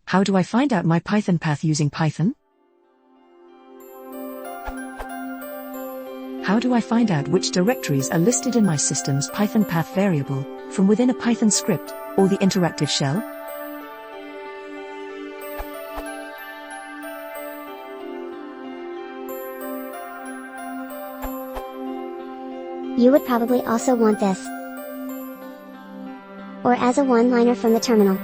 How do I find out my Python path using Python? How do I find out which directories are listed in my system's Python path variable, from within a Python script, or the interactive shell? You would probably also want this, or as a one-liner from the terminal.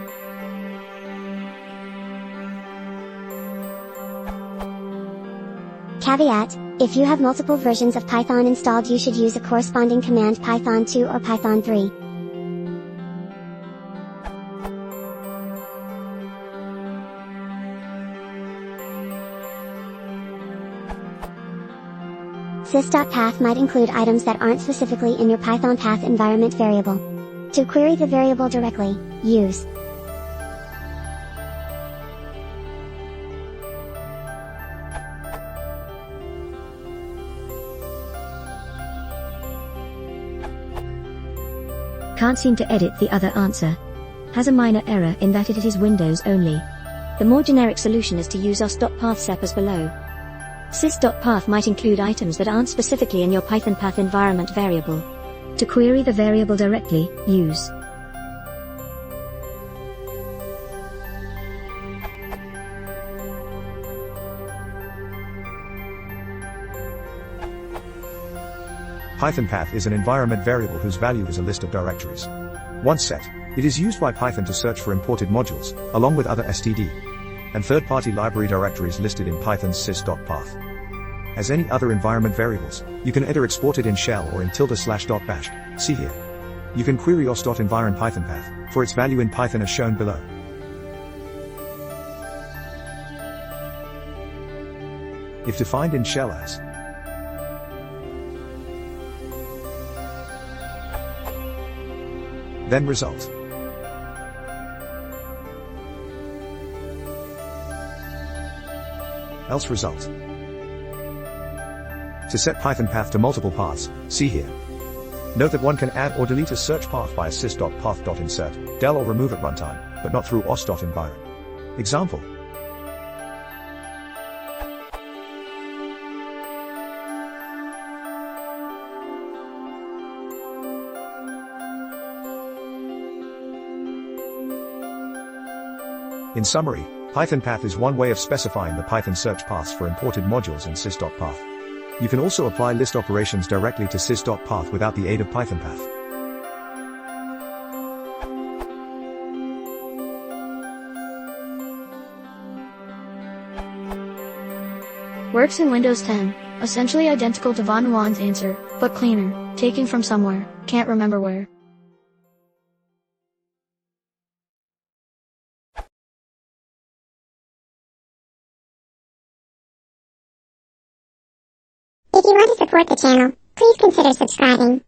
Caveat: if you have multiple versions of Python installed, you should use a corresponding command, Python 2 or Python 3. Sys.path might include items that aren't specifically in your Pythonpath environment variable. To query the variable directly, use Can't seem to edit the other answer. Has a minor error in that it is Windows only. The more generic solution is to use os.path as below. Sys.path might include items that aren't specifically in your Pythonpath environment variable. To query the variable directly, use Pythonpath is an environment variable whose value is a list of directories. Once set, it is used by Python to search for imported modules, along with other std and third-party library directories listed in Python's sys.path. As any other environment variables, you can either export it in shell or in ~/.bash, see here. You can query os.environ Pythonpath for its value in Python as shown below. If defined in shell as then result. Else result. To set Pythonpath to multiple paths, see here. Note that one can add or delete a search path by a sys.path.insert, del or remove at runtime, but not through os.environ. Example. In summary, Pythonpath is one way of specifying the Python search paths for imported modules in sys.path. You can also apply list operations directly to sys.path without the aid of Pythonpath. Works in Windows 10, essentially identical to von Neumann's answer, but cleaner, taken from somewhere, can't remember where. If you want to support the channel, please consider subscribing.